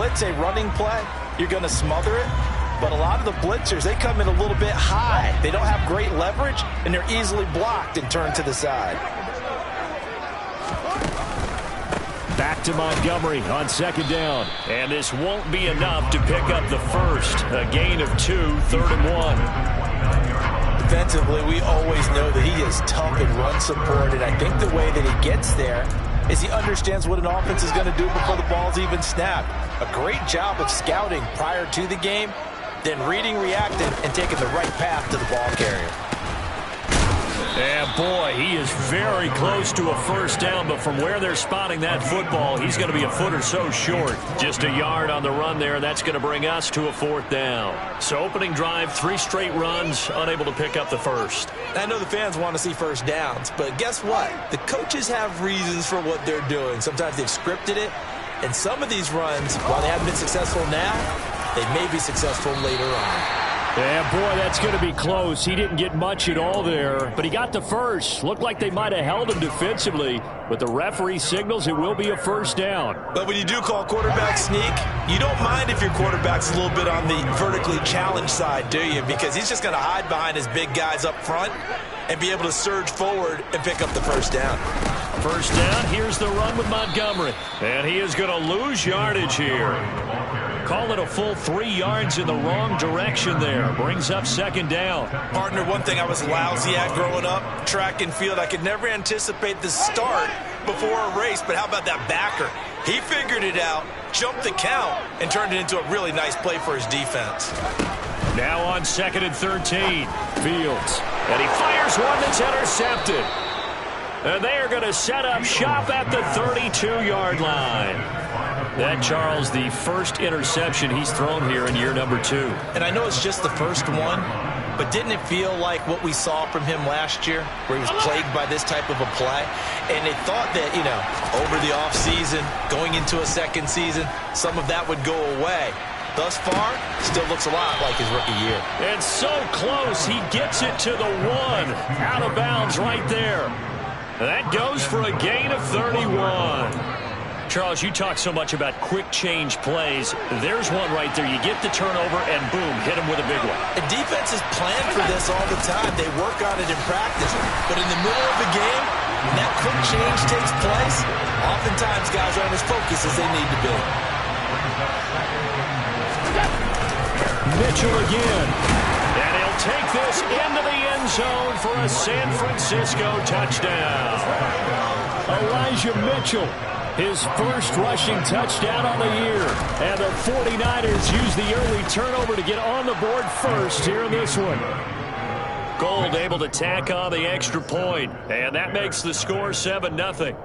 blitz a running play, you're going to smother it. But a lot of the blitzers, they come in a little bit high. They don't have great leverage, and they're easily blocked and turned to the side. Back to Montgomery on second down. And this won't be enough to pick up the first. A gain of 2, 3rd and 1. Defensively, we always know that he is tough and run support, and I think the way that he gets there is he understands what an offense is going to do before the ball's even snapped. A great job of scouting prior to the game, then reading, reacting, and taking the right path to the ball carrier. And boy, he is very close to a first down, but from where they're spotting that football, he's going to be a foot or so short. Just a yard on the run there. That's going to bring us to a 4th down. So opening drive, 3 straight runs, unable to pick up the first. I know the fans want to see first downs, but guess what? The coaches have reasons for what they're doing. Sometimes they've scripted it, and some of these runs, while they haven't been successful now, they may be successful later on. Yeah, boy, that's going to be close. He didn't get much at all there, but he got the first. Looked like they might have held him defensively, but the referee signals it will be a first down. But when you do call quarterback sneak, you don't mind if your quarterback's a little bit on the vertically challenged side, do you? Because he's just going to hide behind his big guys up front and be able to surge forward and pick up the first down. First down, here's the run with Montgomery. And he is going to lose yardage here. Call it a full 3 yards in the wrong direction there. Brings up second down. Partner, one thing I was lousy at growing up, track and field, I could never anticipate the start before a race, but how about that backer? He figured it out, jumped the count, and turned it into a really nice play for his defense. Now on 2nd and 13, Fields. And he fires one that's intercepted. And they are going to set up shop at the 32-yard line. That, Charles, the first interception he's thrown here in year number 2. And I know it's just the first one, but didn't it feel like what we saw from him last year, where he was plagued by this type of a play? And they thought that, you know, over the offseason, going into a second season, some of that would go away. Thus far, still looks a lot like his rookie year. And so close, he gets it to the 1. Out of bounds right there. That goes for a gain of 31. Charles, you talk so much about quick change plays. There's one right there. You get the turnover, and boom, hit him with a big one. And defenses plan for this all the time. They work on it in practice. But in the middle of the game, when that quick change takes place, oftentimes guys aren't as focused as they need to be. Mitchell again. And he'll take this into the end zone for a San Francisco touchdown. Elijah Mitchell, his first rushing touchdown on the year. And the 49ers use the early turnover to get on the board first here in this one. Gold able to tack on the extra point, and that makes the score 7-0.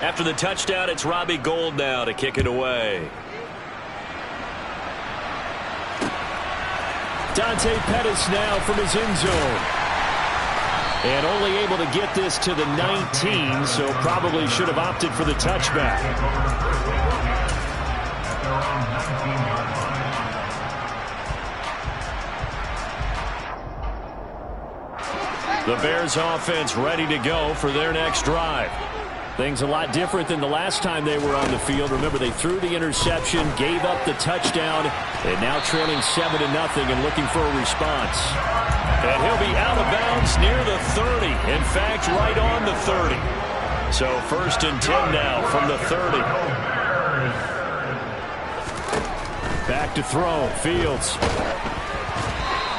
After the touchdown, it's Robbie Gould now to kick it away. Dante Pettis now from his end zone. And only able to get this to the 19, so probably should have opted for the touchback. The Bears offense ready to go for their next drive. Things a lot different than the last time they were on the field. Remember, they threw the interception, gave up the touchdown, and now trailing 7-0 and looking for a response. And he'll be out of bounds near the 30. In fact, right on the 30. So 1st and 10 now from the 30. Back to throw, Fields.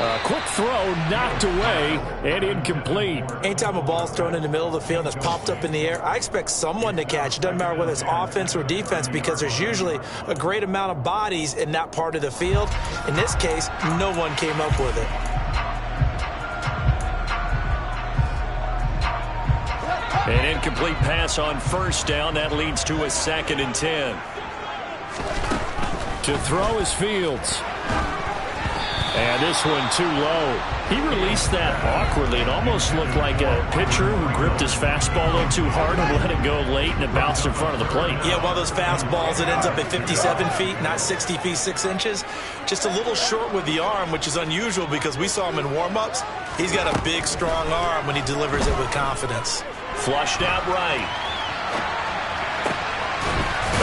A quick throw knocked away and incomplete. Anytime a ball's thrown in the middle of the field and it's popped up in the air, I expect someone to catch. It doesn't matter whether it's offense or defense, because there's usually a great amount of bodies in that part of the field. In this case, no one came up with it. An incomplete pass on 1st down. That leads to a 2nd and 10. To throw is Fields. And this one too low. He released that awkwardly. It almost looked like a pitcher who gripped his fastball a little too hard and let it go late, and it bounced in front of the plate. Yeah, one of those fastballs, it ends up at 57 feet, not 60 feet, 6 inches. Just a little short with the arm, which is unusual because we saw him in warm-ups. He's got a big, strong arm when he delivers it with confidence. Flushed out right.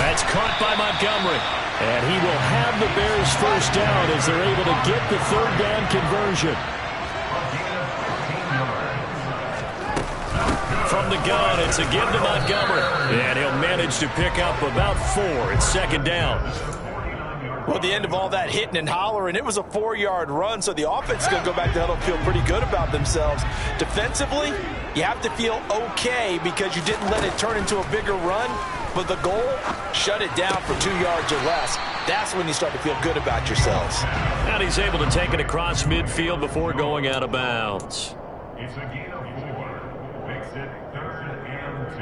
That's caught by Montgomery. And he will have the Bears first down as they're able to get the third down conversion. From the gun, it's a give to Montgomery. And he'll manage to pick up about 4. It's second down. Well, at the end of all that hitting and hollering, it was a 4-yard run, so the offense is going to go back to huddle and feel pretty good about themselves. Defensively, you have to feel okay because you didn't let it turn into a bigger run. But the goal, shut it down for 2 yards or less. That's when you start to feel good about yourselves. And he's able to take it across midfield before going out of bounds. It's a gain of 4. Makes it 3rd and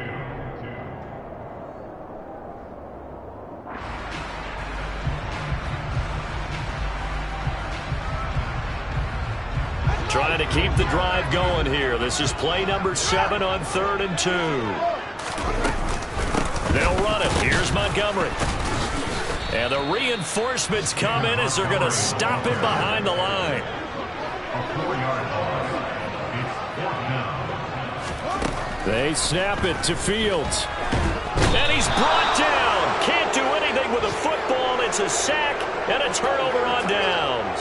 2. Trying to keep the drive going here. This is play number 7 on 3rd and 2. They'll run it. Here's Montgomery. And the reinforcements come in as they're going to stop him behind the line. They snap it to Fields. And he's brought down. Can't do anything with a football. It's a sack and a turnover on downs.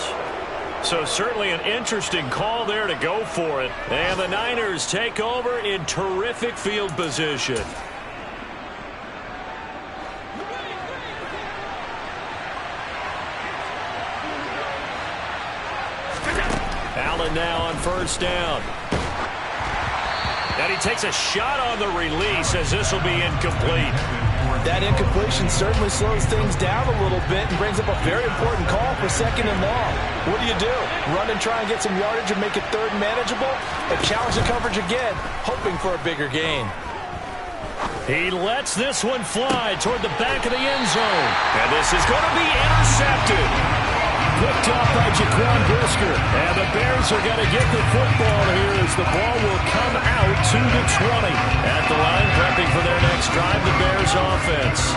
So certainly an interesting call there to go for it. And the Niners take over in terrific field position. Allen now on first down. And he takes a shot on the release as this will be incomplete. That incompletion certainly slows things down a little bit and brings up a very important call for 2nd and long. What do? Run and try and get some yardage and make it 3rd manageable? And challenge the coverage again, hoping for a bigger gain. He lets this one fly toward the back of the end zone. And this is going to be intercepted. Picked off by Jaquan Brisker. And the Bears are going to get the football here as the ball will come out to the 20. At the line, prepping for their next drive, the Bears offense.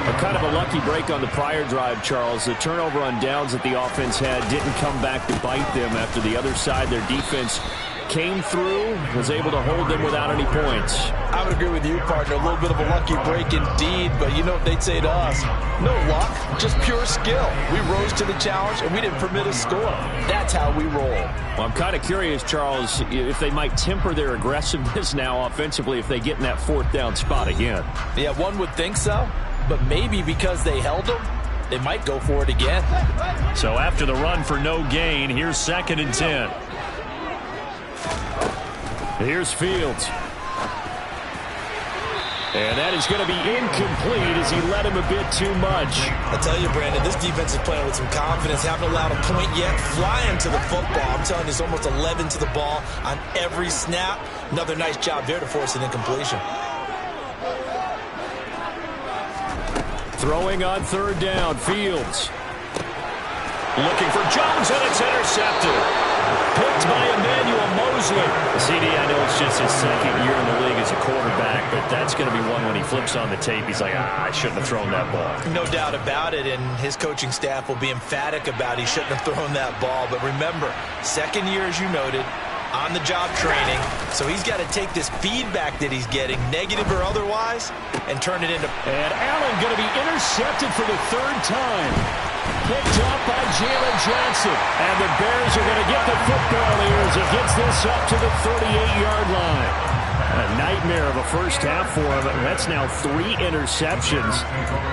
A kind of a lucky break on the prior drive, Charles. The turnover on downs that the offense had didn't come back to bite them after the other side. Their defense came through, was able to hold them without any points. I would agree with you, partner. A little bit of a lucky break indeed, but you know what they'd say to us? No luck, just pure skill. We rose to the challenge, and we didn't permit a score. That's how we roll. Well, I'm kind of curious, Charles, if they might temper their aggressiveness now offensively if they get in that 4th down spot again. Yeah, one would think so, but maybe because they held them, they might go for it again. So after the run for no gain, here's 2nd and 10. Here's Fields. And that is going to be incomplete as he let him a bit too much. I tell you, Brandon, this defense is playing with some confidence. Haven't allowed a point yet. Flying to the football. I'm telling you, it's almost 11 to the ball on every snap. Another nice job there to force an incompletion. Throwing on 3rd down, Fields. Looking for Jones, and it's intercepted. Picked by Emmanuel Mosley. CD, I know it's just his 2nd year in the league as a quarterback, but that's going to be one when he flips on the tape. He's like, I shouldn't have thrown that ball. No doubt about it, and his coaching staff will be emphatic about he shouldn't have thrown that ball. But remember, 2nd year, as you noted, on-the-job training, so he's got to take this feedback that he's getting, negative or otherwise, and turn it into... And Allen going to be intercepted for the 3rd time. Picked up by Jalen Johnson. And the Bears are going to get the football here as he gets this up to the 38-yard line. A nightmare of a first half for him. That's now 3 interceptions.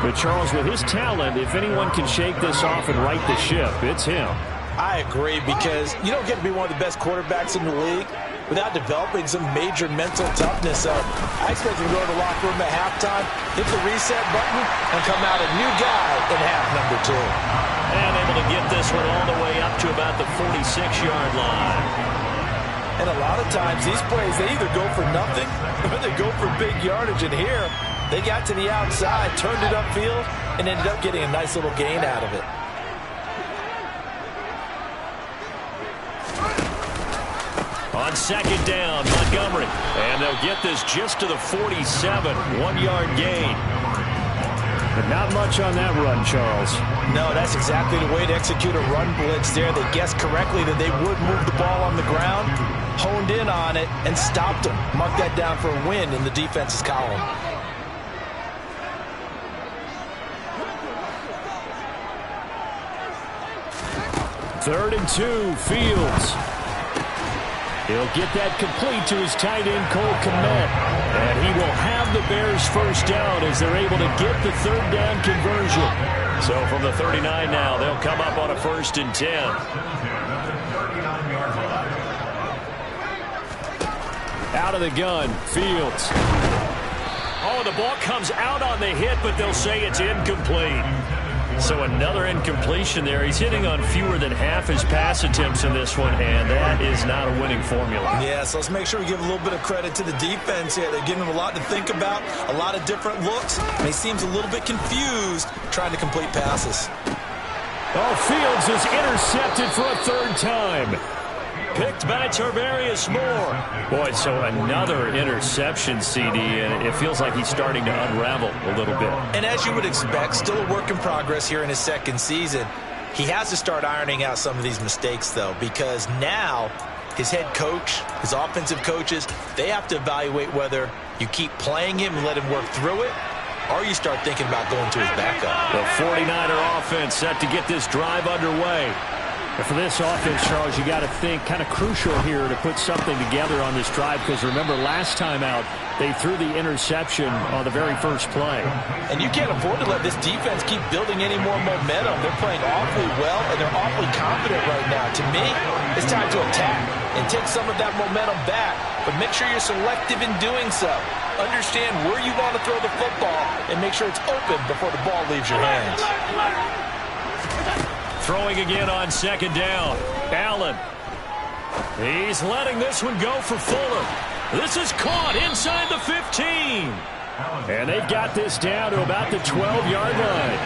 But Charles, with his talent, if anyone can shake this off and right the ship, it's him. I agree, because you don't get to be one of the best quarterbacks in the league without developing some major mental toughness. So I expect him to go to the locker room at halftime, hit the reset button, and come out a new guy in half number 2. And able to get this one all the way up to about the 46-yard line. And a lot of times these plays, they either go for nothing or they go for big yardage. And here, they got to the outside, turned it upfield, and ended up getting a nice little gain out of it. On second down, Montgomery. And they'll get this just to the 47. 1-yard gain. But not much on that run, Charles. No, that's exactly the way to execute a run blitz there. They guessed correctly that they would move the ball on the ground, honed in on it, and stopped them. Mark that down for a win in the defense's column. Third and 2, Fields. He'll get that complete to his tight end, Cole Kmet. And he will have the Bears first down as they're able to get the third down conversion. So from the 39 now, they'll come up on a 1st and 10. Out of the gun, Fields. Oh, the ball comes out on the hit, but they'll say it's incomplete. So another incompletion there. He's hitting on fewer than half his pass attempts in this one, and that is not a winning formula. Yeah, so let's make sure we give a little bit of credit to the defense here. They're giving him a lot to think about, a lot of different looks, and he seems a little bit confused trying to complete passes. Oh, Fields is intercepted for a 3rd time. Picked by Tarvarius Moore. Boy, so another interception, CD, and it feels like he's starting to unravel a little bit. And as you would expect, still a work in progress here in his 2nd season. He has to start ironing out some of these mistakes, though, because now his head coach, his offensive coaches, they have to evaluate whether you keep playing him and let him work through it, or you start thinking about going to his backup. The 49er offense set to get this drive underway. But for this offense, Charles, you got to think kind of crucial here to put something together on this drive, because remember last time out they threw the interception on the very first play. And you can't afford to let this defense keep building any more momentum. They're playing awfully well, and they're awfully confident right now. To me, it's time to attack and take some of that momentum back, but make sure you're selective in doing so. Understand where you want to throw the football and make sure it's open before the ball leaves your hands. Throwing again on 2nd down. Allen. He's letting this one go for Fuller. This is caught inside the 15. And they've got this down to about the 12-yard line.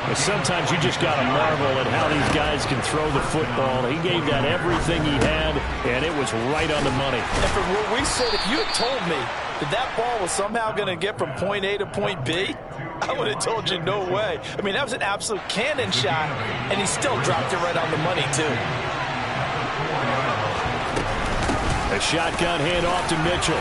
But sometimes you just got to marvel at how these guys can throw the football. He gave that everything he had, and it was right on the money. And from where we said, if you had told me that that ball was somehow going to get from point A to point B, I would have told you no way. I mean, that was an absolute cannon shot, and he still dropped it right on the money, too. A shotgun handoff to Mitchell.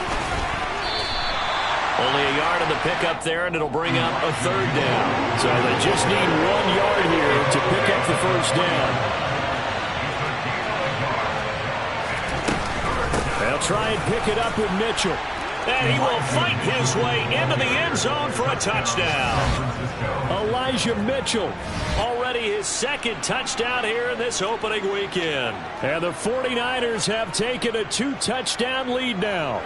Only a yard of the pickup there, and it'll bring up a 3rd down. So they just need 1 yard here to pick up the first down. They'll try and pick it up with Mitchell. And he will fight his way into the end zone for a touchdown. Elijah Mitchell, already his 2nd touchdown here in this opening weekend. And the 49ers have taken a 2-touchdown lead now.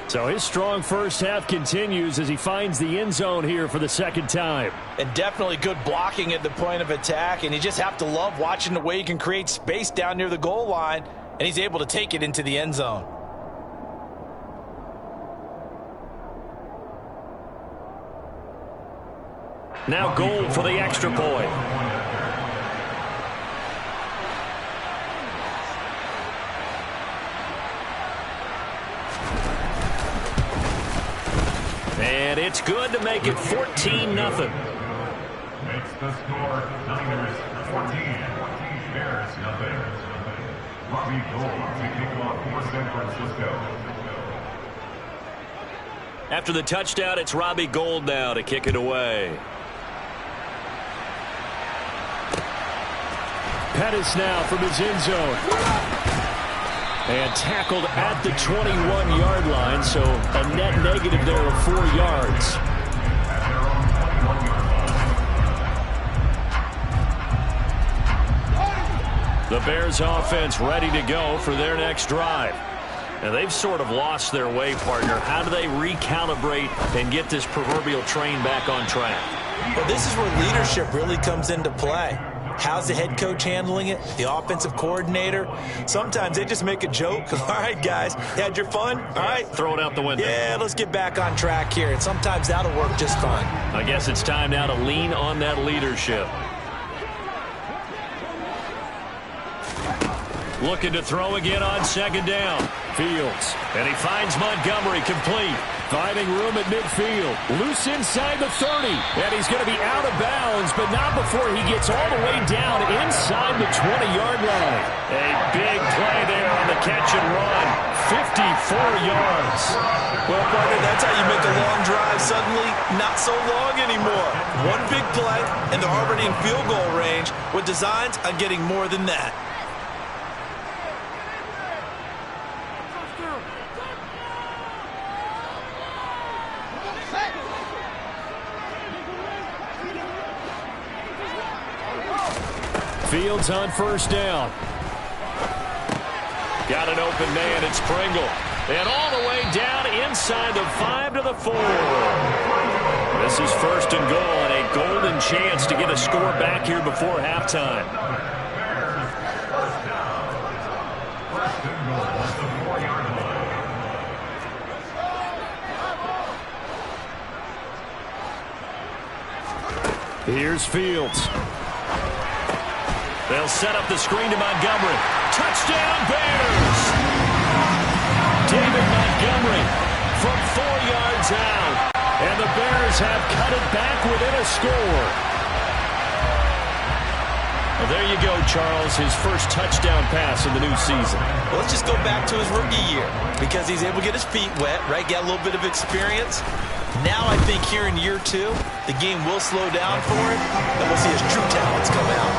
So his strong first half continues as he finds the end zone here for the 2nd time. And definitely good blocking at the point of attack, and you just have to love watching the way he can create space down near the goal line, and he's able to take it into the end zone. Now Gold for the extra point. And it's good to make it 14-0. Makes the score Niners 14, Bears nothing. Robbie Gould to kick off for San Francisco. After the touchdown, it's Robbie Gould now to kick it away. Pettis now from his end zone. And tackled at the 21-yard line, so a net negative there of 4 yards. The Bears offense ready to go for their next drive. And they've sort of lost their way, partner. How do they recalibrate and get this proverbial train back on track? Well, this is where leadership really comes into play. How's the head coach handling it? The offensive coordinator? Sometimes they just make a joke. All right, guys, you had your fun? All right. Throw it out the window. Yeah, let's get back on track here. And sometimes that'll work just fine. I guess it's time now to lean on that leadership. Looking to throw again on second down. Fields. And he finds Montgomery complete. Finding room at midfield. Loose inside the 30. And he's going to be out of bounds, but not before he gets all the way down inside the 20-yard line. A big play there on the catch and run. 54 yards. Well, partner, that's how you make a long drive suddenly not so long anymore. One big play, and they're already in field goal range with designs on getting more than that. Fields on first down. Got an open man. It's Pringle. And all the way down inside the 5 to the 4. This is first and goal and a golden chance to get a score back here before halftime. Here's Fields. They'll set up the screen to Montgomery. Touchdown, Bears! David Montgomery from 4 yards out. And the Bears have cut it back within a score. Well, there you go, Charles. His first touchdown pass in the new season. Well, let's just go back to his rookie year because he's able to get his feet wet, right? Get a little bit of experience. Now I think here in year 2, the game will slow down for him, and we'll see his true talents come out.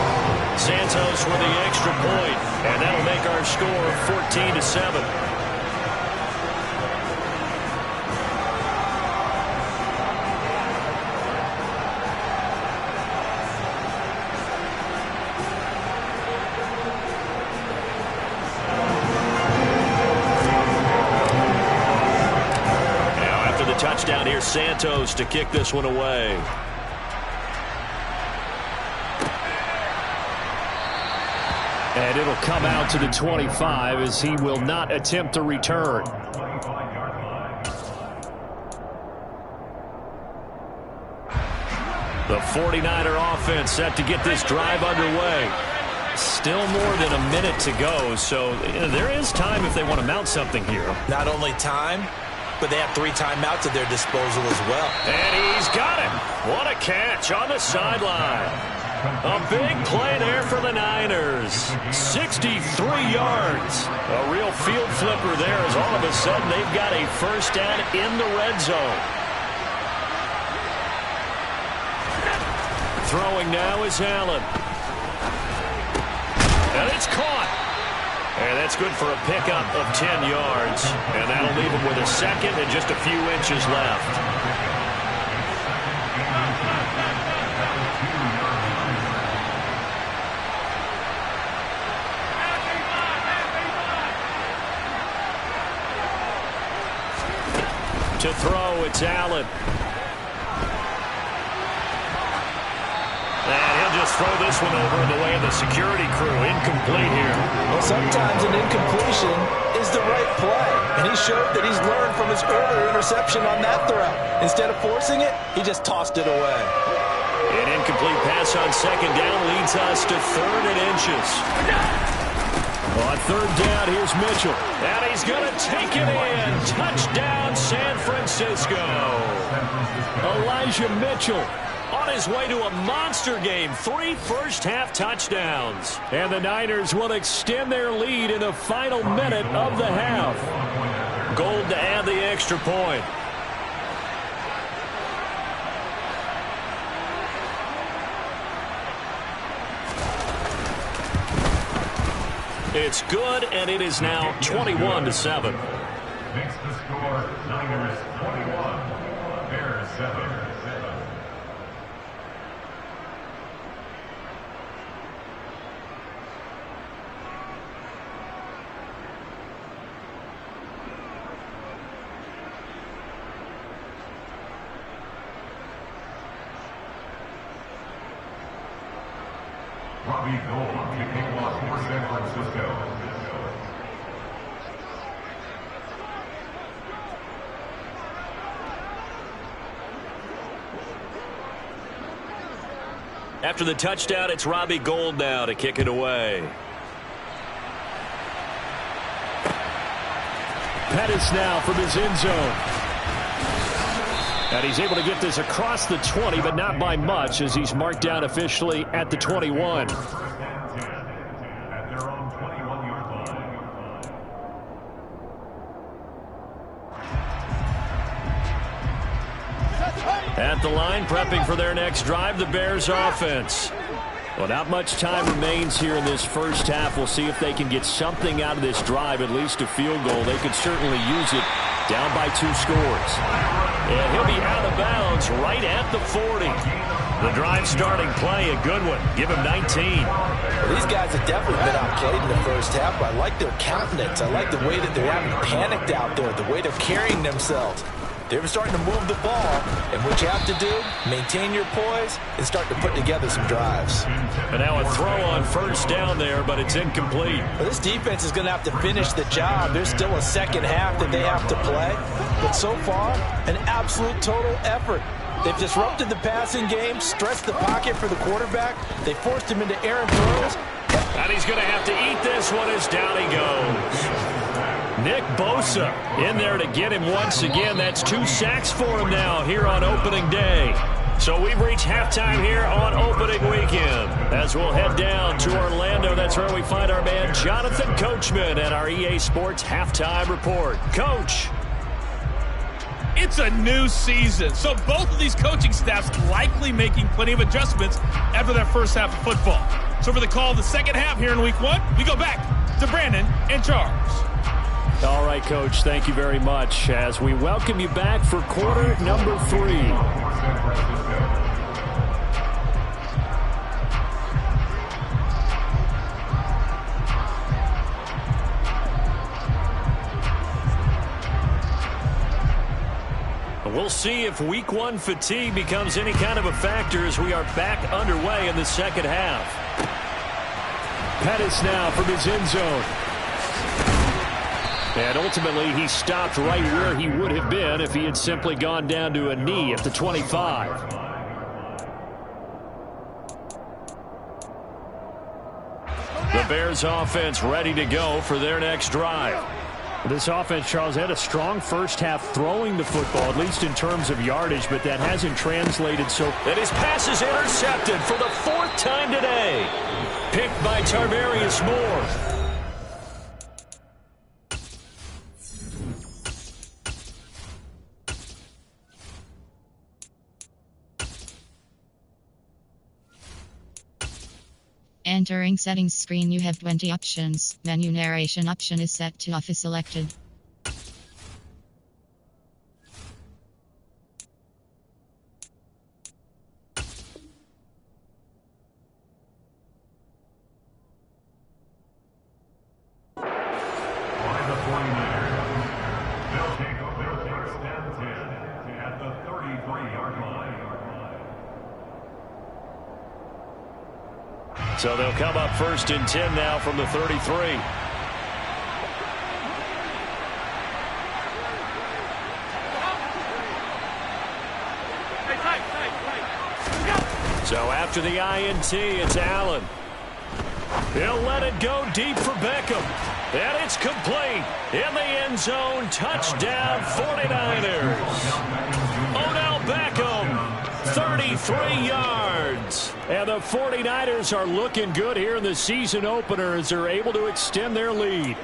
Santos with the extra point, and that'll make our score 14-7. Now after the touchdown, here's Santos to kick this one away. And it'll come out to the 25 as he will not attempt to return. The 49er offense set to get this drive underway. Still more than a minute to go, so there is time if they want to mount something here. Not only time, but they have 3 timeouts at their disposal as well. And he's got him. What a catch on the sideline. A big play there for the Niners. 63 yards. A real field flipper there as all of a sudden they've got a first down in the red zone. Throwing now is Allen. And it's caught. And that's good for a pickup of 10 yards. And that'll leave him with a second and just a few inches left. To throw, it's Allen. And he'll just throw this one over in the way of the security crew. Incomplete here. Well, sometimes an incompletion is the right play. And he showed that he's learned from his earlier interception on that throw. Instead of forcing it, he just tossed it away. An incomplete pass on second down leads us to 3rd and inches. On 3rd down, here's Mitchell. And he's going to take it in. Touchdown, San Francisco. Elijah Mitchell on his way to a monster game. 3 first-half touchdowns. And the Niners will extend their lead in the final minute of the half. Gold to add the extra point. It's good, and it is now 21-7. Makes the score Niners 21, Bears 7. Robbie Gould kicking off for San Francisco. After the touchdown, it's Robbie Gould now to kick it away. Pettis now from his end zone. And he's able to get this across the 20, but not by much, as he's marked down officially at the 21. At the line, prepping for their next drive, the Bears offense. Well, not much time remains here in this first half. We'll see if they can get something out of this drive, at least a field goal. They could certainly use it, down by 2 scores. And he'll be out of bounds right at the 40. The drive starting play, a good one. Give him 19. Well, these guys have definitely been outplayed in the first half, but I like their countenance. I like the way that they're having panicked out there, the way they're carrying themselves. They're starting to move the ball, and what you have to do, maintain your poise and start to put together some drives. And now a throw on first down there, but it's incomplete. Well, this defense is going to have to finish the job. There's still a second half that they have to play, but so far, an absolute total effort. They've disrupted the passing game, stretched the pocket for the quarterback. They forced him into errant throws. And he's going to have to eat this one as down he goes. Nick Bosa in there to get him once again. That's 2 sacks for him now here on opening day. So we've reached halftime here on opening weekend. As we'll head down to Orlando, that's where we find our man Jonathan Coachman at our EA Sports Halftime Report. Coach. It's a new season, so both of these coaching staffs likely making plenty of adjustments after their first half of football. So for the call of the second half here in week 1, we go back to Brandon and Charles. All right, Coach, thank you very much as we welcome you back for quarter number 3. We'll see if week 1 fatigue becomes any kind of a factor as we are back underway in the second half. Pettis now from his end zone. And ultimately, he stopped right where he would have been if he had simply gone down to a knee at the 25. The Bears offense ready to go for their next drive. This offense, Charles, had a strong first half throwing the football, at least in terms of yardage, but that hasn't translated so. And his pass is intercepted for the 4th time today. Picked by Tarvarius Moore. Entering settings screen, you have 20 options. Menu narration option is set to off is selected. So they'll come up 1st and 10 now from the 33. So after the INT, it's Allen. He'll let it go deep for Beckham. And it's complete. In the end zone, touchdown 49ers. Odell Beckham, 33 yards. And the 49ers are looking good here in the season opener as they're able to extend their lead.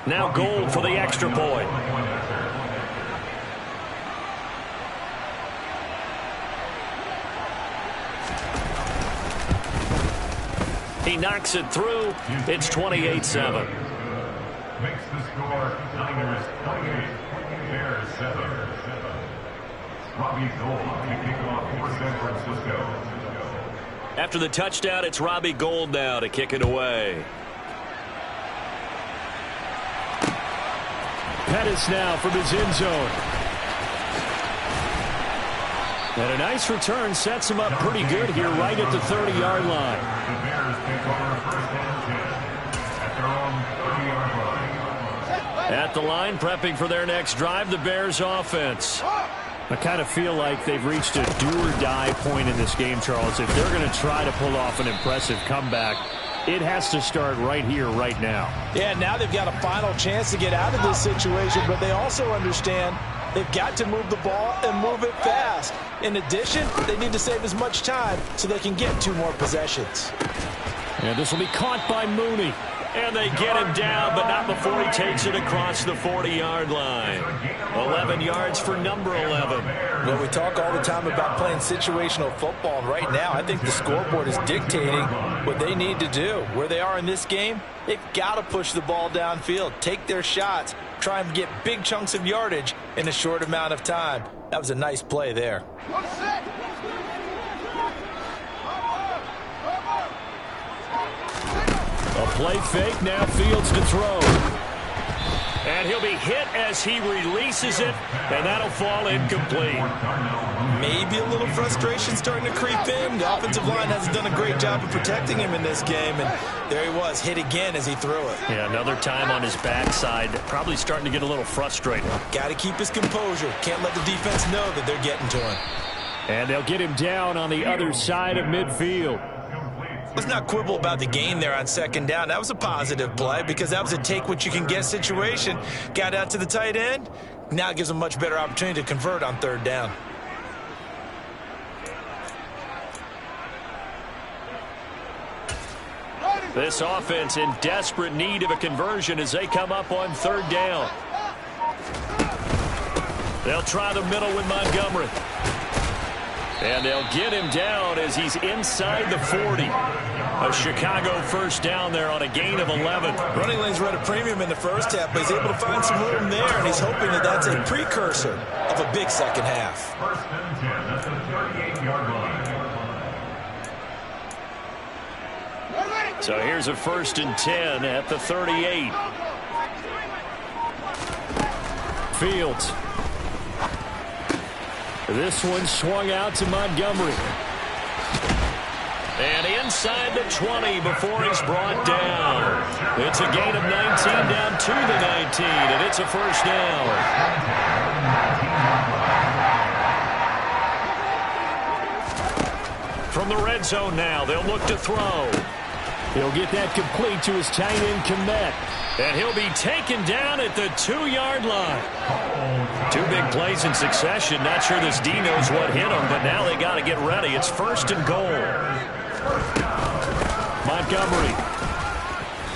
Now Gold for the extra point. He knocks it through. It's 28-7. Makes the score Niners 28, Bears 7. Robbie Gould to kick off for San Francisco. After the touchdown, it's Robbie Gould now to kick it away. Pettis now from his end zone. And a nice return sets him up pretty good here right at the 30-yard line. The Bears take over first and 10 at their own 30-yard line. At the line, prepping for their next drive, the Bears offense. I kind of feel like they've reached a do-or-die point in this game, Charles. If they're going to try to pull off an impressive comeback, it has to start right here, right now. Yeah, now they've got a final chance to get out of this situation, but they also understand they've got to move the ball and move it fast. In addition, they need to save as much time so they can get 2 more possessions. And this will be caught by Mooney. And they get him down, but not before he takes it across the 40-yard line. 11 yards for number 11. Well, we talk all the time about playing situational football, and right now I think the scoreboard is dictating what they need to do. Where they are in this game, they've got to push the ball downfield, take their shots, try and get big chunks of yardage in a short amount of time. That was a nice play there. A play fake, now Fields to throw. And he'll be hit as he releases it, and that'll fall incomplete. Maybe a little frustration starting to creep in. The offensive line hasn't done a great job of protecting him in this game, and there he was, hit again as he threw it. Yeah, another time on his backside, probably starting to get a little frustrated. Got to keep his composure. Can't let the defense know that they're getting to him. And they'll get him down on the other side of midfield. Let's not quibble about the gain there on second down. That was a positive play because that was a take-what-you-can-get situation. Got out to the tight end. Now it gives them a much better opportunity to convert on third down. This offense in desperate need of a conversion as they come up on third down. They'll try the middle with Montgomery. And they'll get him down as he's inside the 40. A Chicago first down there on a gain of 11. Running lanes were at a premium in the first half, but he's able to find some room there, and he's hoping that that's a precursor of a big second half. First and 10 at the 38-yard line. So here's a first and 10 at the 38. Fields. This one swung out to Montgomery. And inside the 20 before he's brought down. It's a gain of 19 down to the 19, and it's a first down. From the red zone now, they'll look to throw. He'll get that complete to his tight end, Kmet. And he'll be taken down at the 2-yard line. 2 big plays in succession. Not sure this D knows what hit him, but now they got to get ready. It's first and goal. Montgomery.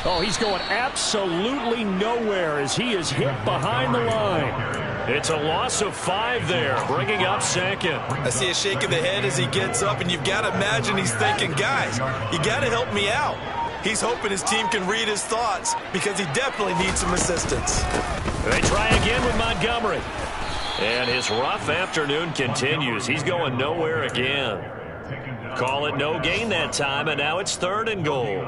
Oh, he's going absolutely nowhere as he is hit behind the line. It's a loss of 5 there, bringing up second. I see a shake of the head as he gets up, and you've got to imagine he's thinking, guys, you got to help me out. He's hoping his team can read his thoughts because he definitely needs some assistance. They try again with Montgomery. And his rough afternoon continues. He's going nowhere again. Call it no gain that time, and now it's third and goal.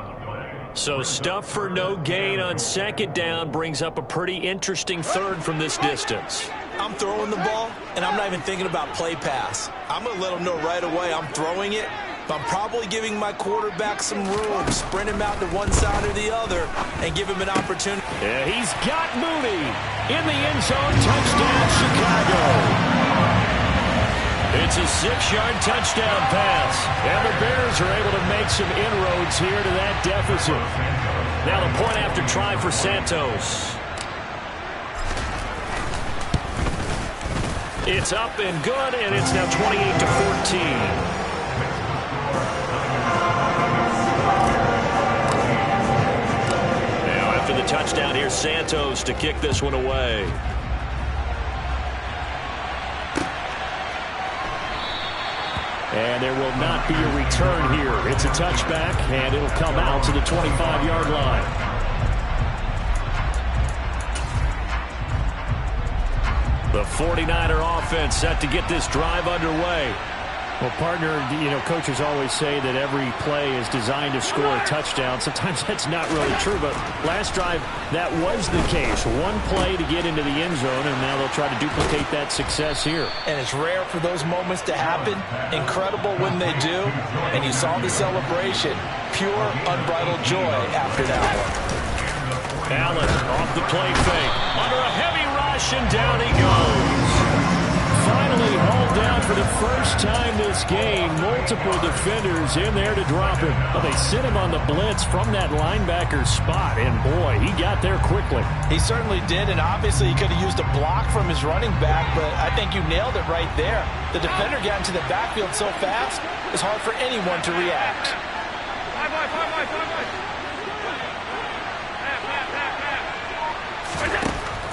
So stuff for no gain on second down brings up a pretty interesting third from this distance. I'm throwing the ball, and I'm not even thinking about play pass. I'm going to let him know right away I'm throwing it. But I'm probably giving my quarterback some room, sprint him out to one side or the other, and give him an opportunity. Yeah, he's got Mooney in the end zone. Touchdown, Chicago. It's a 6-yard touchdown pass. And the Bears are able to make some inroads here to that deficit. Now the point after try for Santos. It's up and good, and it's now 28-14. After the touchdown, here's Santos to kick this one away. And there will not be a return here. It's a touchback, and it'll come out to the 25-yard line. The 49er offense set to get this drive underway. Well, partner, coaches always say that every play is designed to score a touchdown. Sometimes that's not really true, but last drive, that was the case. One play to get into the end zone, and now they'll try to duplicate that success here. And it's rare for those moments to happen. Incredible when they do. And you saw the celebration. Pure, unbridled joy after that one. Allen off the play fake. Under a heavy rush, and down he goes. finally hauled down for the first time this game. Multiple defenders in there to drop him. Well, they sent him on the blitz from that linebacker spot, and boy, he got there quickly. He certainly did, and obviously he could have used a block from his running back, but I think you nailed it right there. The defender got into the backfield so fast, it's hard for anyone to react.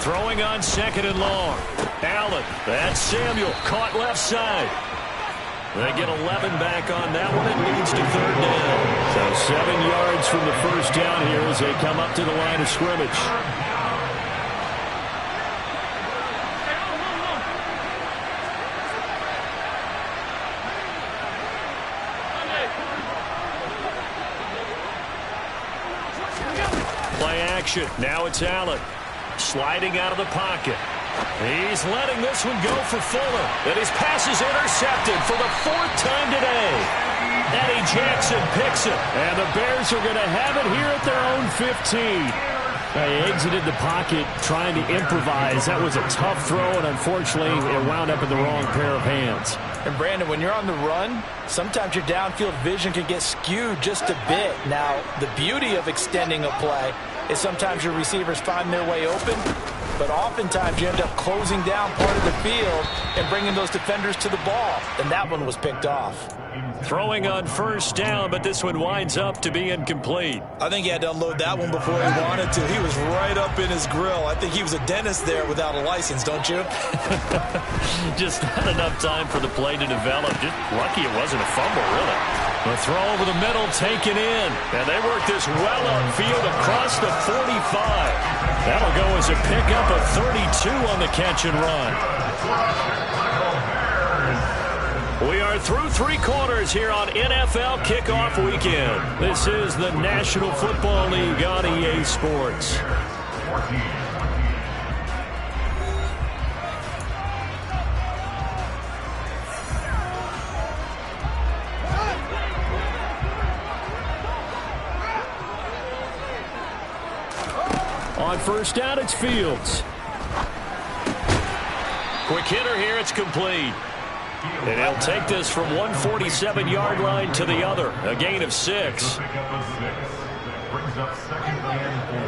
Throwing on 2nd and long. Allen, that's Samuel, caught left side. They get 11 back on that one. It leads to 3rd down. So 7 yards from the first down here as they come up to the line of scrimmage. Play action. Now it's Allen. Sliding out of the pocket. He's letting this one go for Fuller. And his pass is intercepted for the 4th time today. Eddie Jackson picks it. And the Bears are going to have it here at their own 15. They exited the pocket trying to improvise. That was a tough throw, and unfortunately, it wound up in the wrong pair of hands. And Brandon, when you're on the run, sometimes your downfield vision can get skewed just a bit. Now, the beauty of extending a play is sometimes your receivers find their way open, but oftentimes you end up closing down part of the field and bringing those defenders to the ball, and that one was picked off. Throwing on 1st down, but this one winds up to be incomplete. I think he had to unload that one before he wanted to. He was right up in his grill. I think he was a dentist there without a license, don't you? Just not enough time for the play to develop. Just lucky it wasn't a fumble, really. The throw over the middle taken in. And they work this well upfield across the 45. That'll go as a pickup of 32 on the catch and run. We are through 3 quarters here on NFL Kickoff Weekend. This is the National Football League on EA Sports. On 1st down, it's Fields. Quick hitter here, it's complete. And he'll take this from 147-yard line to the other. A gain of 6. Brings up 2nd and 4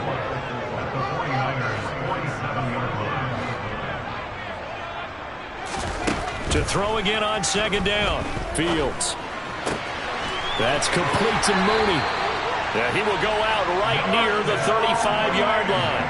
at the 49ers' 47-yard line. To throw again on 2nd down. Fields. That's complete to Mooney. Yeah, he will go out right near the 35-yard line.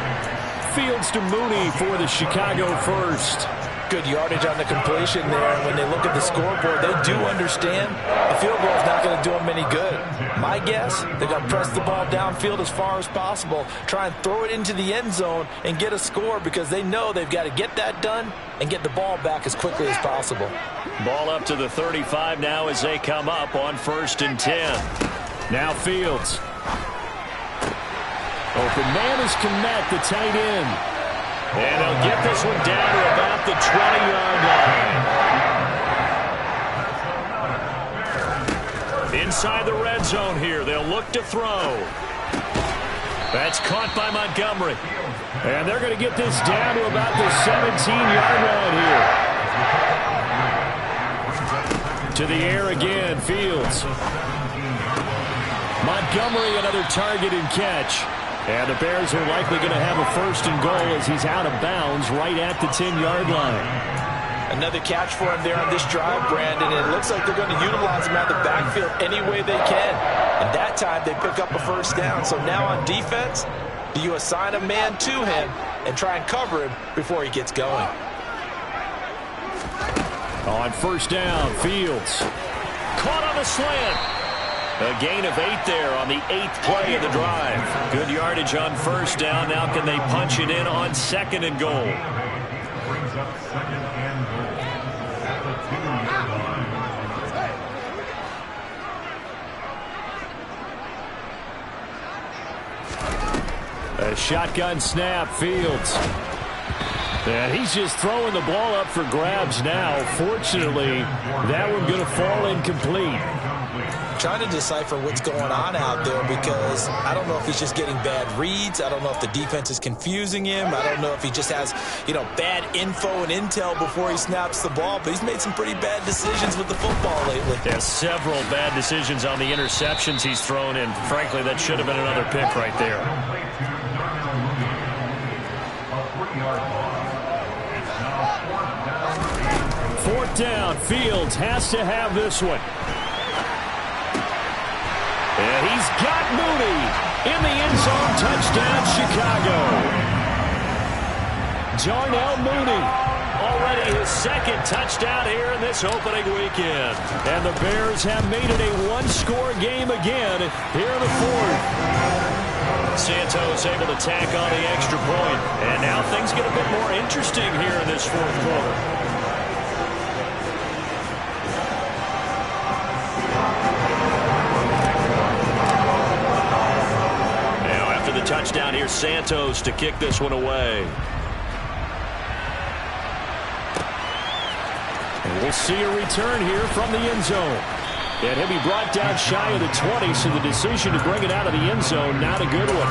Fields to Mooney for the Chicago first. Good yardage on the completion there. And when they look at the scoreboard, they do understand the field goal is not going to do them any good. My guess, they're going to press the ball downfield as far as possible, try and throw it into the end zone and get a score because they know they've got to get that done and get the ball back as quickly as possible. Ball up to the 35 now as they come up on 1st and 10. Now Fields. Open man is Kmet, the tight end. And he'll get this one down to about the 20-yard line. Inside the red zone here, they'll look to throw. That's caught by Montgomery. And they're going to get this down to about the 17-yard line here. To the air again, Fields. Montgomery, another target and catch. And the Bears are likely going to have a 1st and goal as he's out of bounds right at the 10-yard line. Another catch for him there on this drive, Brandon, and it looks like they're going to utilize him out of the backfield any way they can. And that time they pick up a 1st down. So now on defense, do you assign a man to him and try and cover him before he gets going? On 1st down, Fields. Caught on the slant. A gain of 8 there on the 8th play of the drive. Good yardage on 1st down. Now can they punch it in on 2nd and goal? Brings up 2nd and goal at the 2-yard line. A shotgun snap, Fields. And he's just throwing the ball up for grabs now. Fortunately, that one going to fall incomplete. trying to decipher what's going on out there because I don't know if he's just getting bad reads. I don't know if the defense is confusing him. I don't know if he just has, bad info and intel before he snaps the ball. But he's made some pretty bad decisions with the football lately. Yeah, several bad decisions on the interceptions he's thrown in. Frankly, that should have been another pick right there. Fourth down. Fields has to have this one. And he's got Mooney in the end zone. Touchdown, Chicago. Darnell Mooney, already his second touchdown here in this opening weekend. And the Bears have made it a one-score game again here in the fourth. Santos able to tack on the extra point. And now things get a bit more interesting here in this fourth quarter. Touchdown here, Santos to kick this one away. And we'll see a return here from the end zone. And he'll be brought down shy of the 20, so the decision to bring it out of the end zone, not a good one.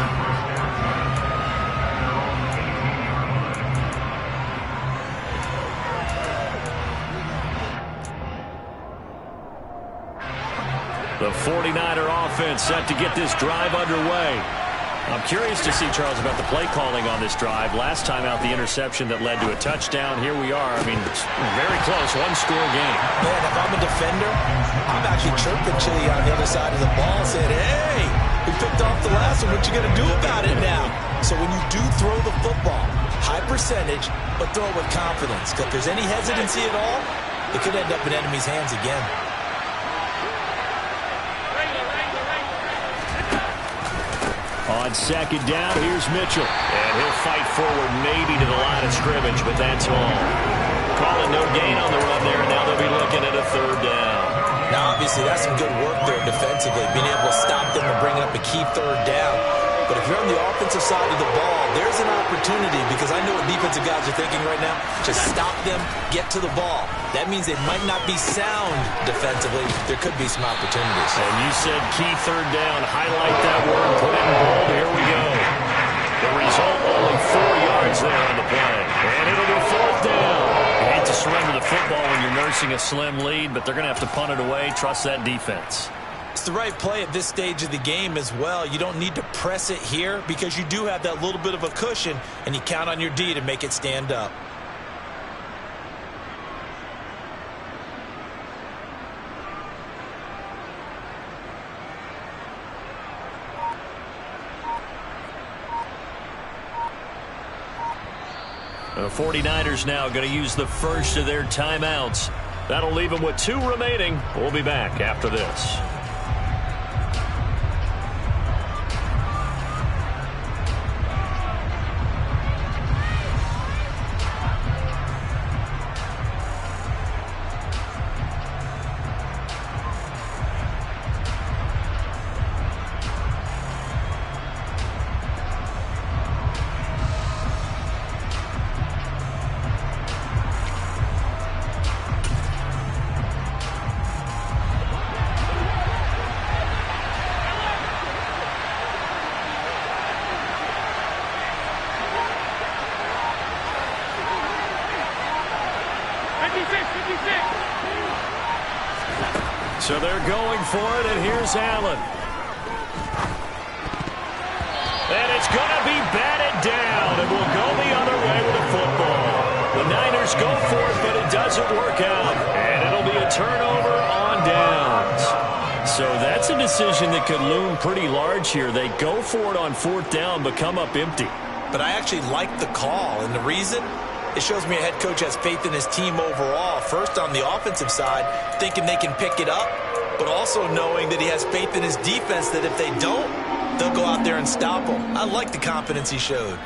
The 49er offense set to get this drive underway. I'm curious to see, Charles, about the play calling on this drive. Last time out, the interception that led to a touchdown. Here we are. I mean, it's very close, one-score game. Man, if I'm a defender, I'm actually chirping Chili on the other side of the ball, saying, hey, we picked off the last one. What you going to do about it now? So when you do throw the football, high percentage, but throw it with confidence. Because if there's any hesitancy at all, it could end up in enemy's hands again. On second down, here's Mitchell. And he'll fight forward maybe to the line of scrimmage, but that's all. Calling no gain on the run there, and now they'll be looking at a third down. Now, obviously, that's some good work there defensively, being able to stop them and bring up a key third down. But if you're on the offensive side of the ball, there's an opportunity because I know what defensive guys are thinking right now. Just stop them, get to the ball. That means they might not be sound defensively. There could be some opportunities. And you said key third down. Highlight that word. Put it in bold. Here we go. The result, only 4 yards there on the play. And it'll be fourth down. You hate to surrender the football when you're nursing a slim lead, but they're going to have to punt it away. Trust that defense. It's the right play at this stage of the game as well. You don't need to press it here because you do have that little bit of a cushion, and you count on your D to make it stand up. The 49ers now going to use the first of their timeouts. That'll leave them with 2 remaining. We'll be back after this. So they're going for it, and here's Allen. And it's going to be batted down, and we'll go the other way with the football. The Niners go for it, but it doesn't work out. And it'll be a turnover on downs. So that's a decision that could loom pretty large here. They go for it on fourth down, but come up empty. But I actually like the call, and the reason? It shows me a head coach has faith in his team overall. First, on the offensive side, thinking they can pick it up, but also knowing that he has faith in his defense that if they don't, they'll go out there and stop them. I like the confidence he showed.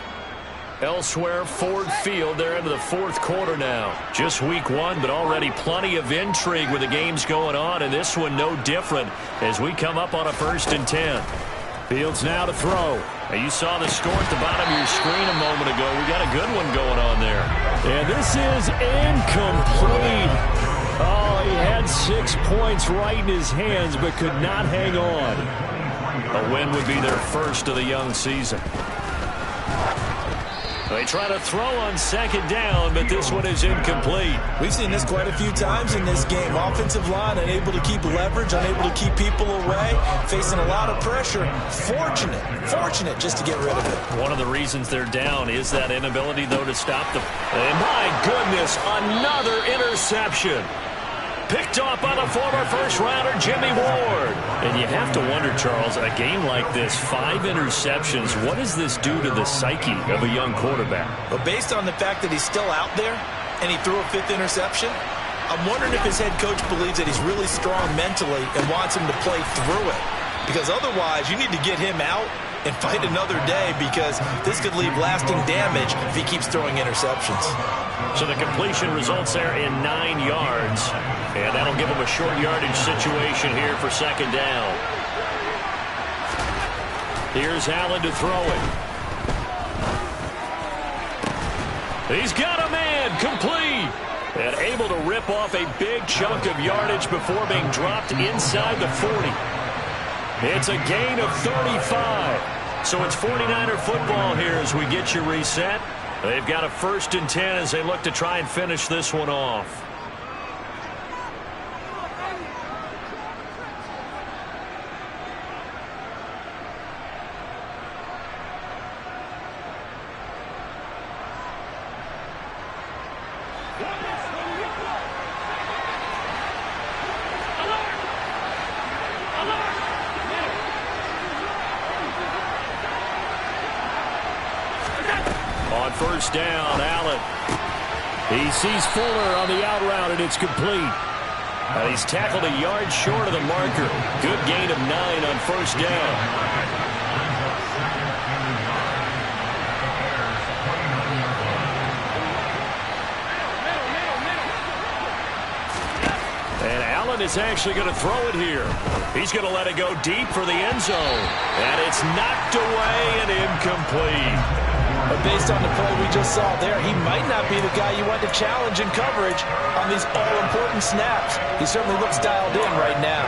Elsewhere, Ford Field, they're into the fourth quarter now. Just week 1, but already plenty of intrigue with the games going on, and this one no different as we come up on a 1st and 10. Fields now to throw. Now you saw the score at the bottom of your screen a moment ago. We got a good one going on there. And this is incomplete. Oh, he had 6 points right in his hands, but could not hang on. A win would be their first of the young season. They try to throw on second down, but this one is incomplete. We've seen this quite a few times in this game. Offensive line unable to keep leverage, unable to keep people away, facing a lot of pressure. Fortunate just to get rid of it. One of the reasons they're down is that inability, though, to stop the... And my goodness, another interception. Picked off by the former first-rounder, Jimmy Ward. And you have to wonder, Charles, a game like this, 5 interceptions, what does this do to the psyche of a young quarterback? But based on the fact that he's still out there and he threw a 5th interception, I'm wondering if his head coach believes that he's really strong mentally and wants him to play through it. Because otherwise, you need to get him out and fight another day, because this could leave lasting damage if he keeps throwing interceptions. So the completion results there in 9 yards. And that'll give him a short yardage situation here for second down. Here's Allen to throw it. He's got a man, complete. And able to rip off a big chunk of yardage before being dropped inside the 40. It's a gain of 35. So it's 49er football here as we get you reset. They've got a 1st and 10 as they look to try and finish this one off. On first down, Allen. He sees Fuller on the out route, and it's complete. He's tackled a yard short of the marker. Good gain of 9 on first down. And Allen is actually going to throw it here. He's going to let it go deep for the end zone. And it's knocked away and incomplete. But based on the play we just saw there, he might not be the guy you want to challenge in coverage on these all-important snaps. He certainly looks dialed in right now.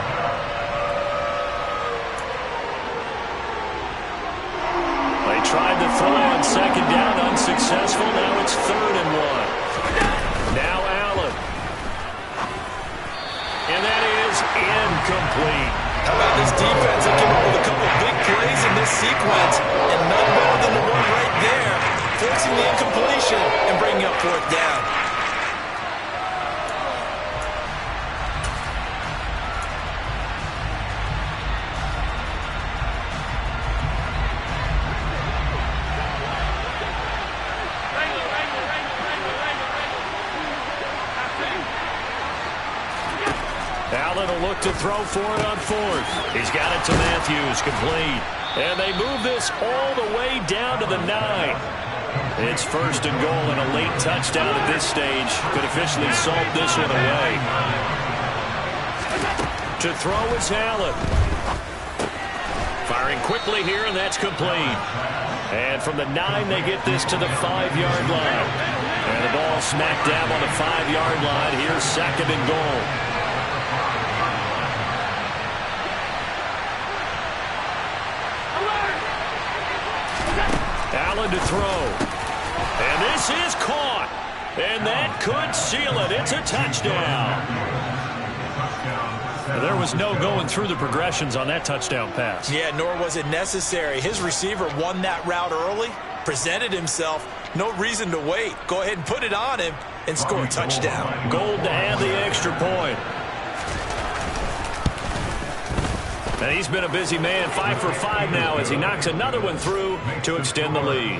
They tried to throw on second down, unsuccessful. Now it's 3rd and 1. Now Allen. And that is incomplete. How about this defense that came up with a couple of big plays in this sequence, and none better than the one right there, forcing the incompletion and bringing up 4th down. Allen will look to throw for it on 4th. He's got it to Matthews, complete. And they move this all the way down to the 9. It's 1st and goal, and a late touchdown at this stage could officially salt this one away. To throw is Allen. Firing quickly here, and that's complete. And from the 9, they get this to the 5-yard line. And the ball smack dab on the 5-yard line. Here's 2nd and goal. Allen to throw. And this is caught. And that could seal it. It's a touchdown. There was no going through the progressions on that touchdown pass. Yeah, nor was it necessary. His receiver won that route early, presented himself. No reason to wait. Go ahead and put it on him and score a touchdown. Gold to add the extra point. And he's been a busy man, 5 for 5 now as he knocks another one through to extend the lead.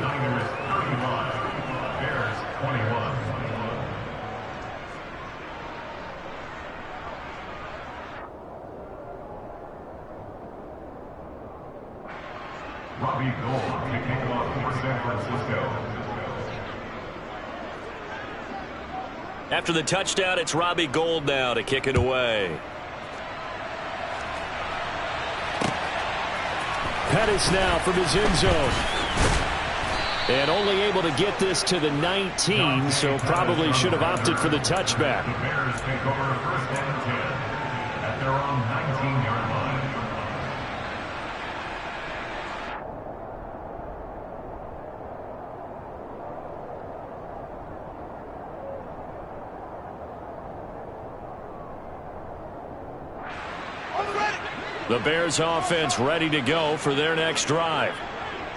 Robbie Gould to kick off for San Francisco. After the touchdown, it's Robbie Gould now to kick it away. Pettis now from his end zone. And only able to get this to the 19, so probably should have opted for the touchback. The Bears take over first and 10 at their own 19-yard line. The Bears offense ready to go for their next drive.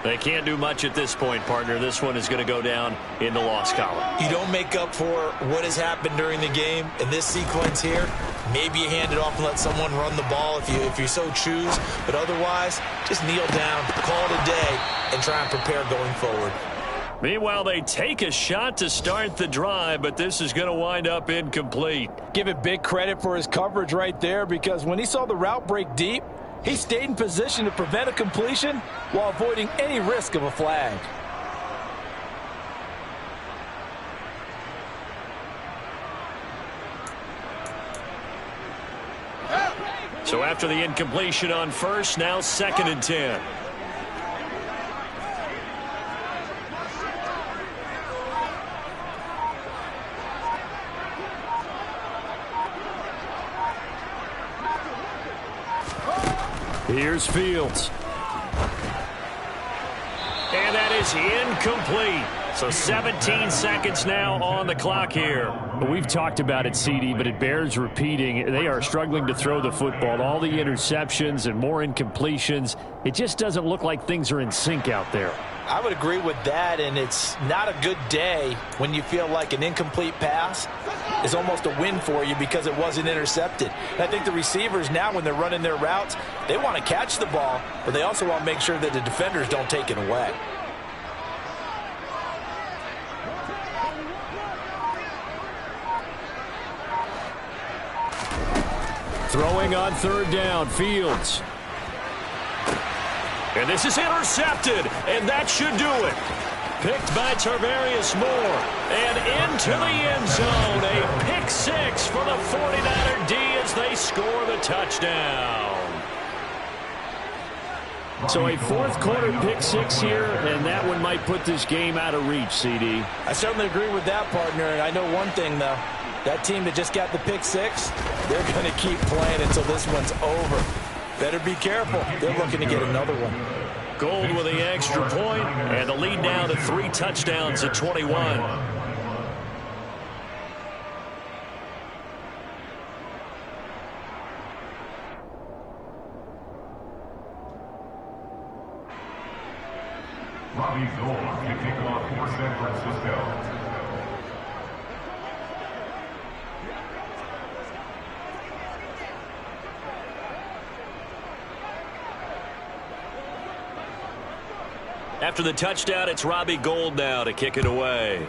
They can't do much at this point, partner. This one is going to go down in the loss column. You don't make up for what has happened during the game. In this sequence here, maybe you hand it off and let someone run the ball if you so choose. But otherwise, just kneel down, call it a day, and try and prepare going forward. Meanwhile, they take a shot to start the drive, but this is going to wind up incomplete. Give it big credit for his coverage right there, because when he saw the route break deep, he stayed in position to prevent a completion while avoiding any risk of a flag. So after the incompletion on first, now 2nd and 10. Here's Fields. And that is incomplete. So 17 seconds now on the clock here. We've talked about it, CD, but it bears repeating. They are struggling to throw the football. All the interceptions and more incompletions. It just doesn't look like things are in sync out there. I would agree with that, and it's not a good day when you feel like an incomplete pass is almost a win for you because it wasn't intercepted. And I think the receivers now, when they're running their routes, they want to catch the ball, but they also want to make sure that the defenders don't take it away. Throwing on 3rd down, Fields. And this is intercepted, and that should do it. Picked by Tarvarius Moore, and into the end zone. A pick 6 for the 49er D as they score the touchdown. So a 4th quarter pick 6 here, and that one might put this game out of reach, CD. I certainly agree with that, partner, and I know one thing, though. That team that just got the pick 6, they're going to keep playing until this one's over. Better be careful. They're looking to get another one. Gold with the extra point, and the lead now to 3 touchdowns at 21. Robbie Gould to kick off for San Francisco. After the touchdown, it's Robbie Gould now to kick it away.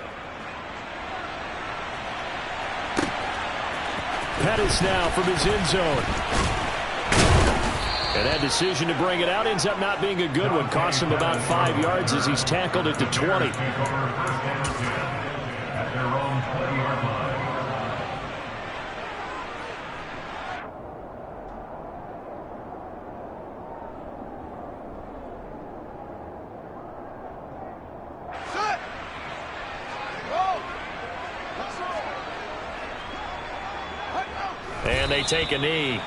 Pettis now from his end zone. And that decision to bring it out ends up not being a good one. Costs him about 5 yards as he's tackled at the 20. And they take a knee.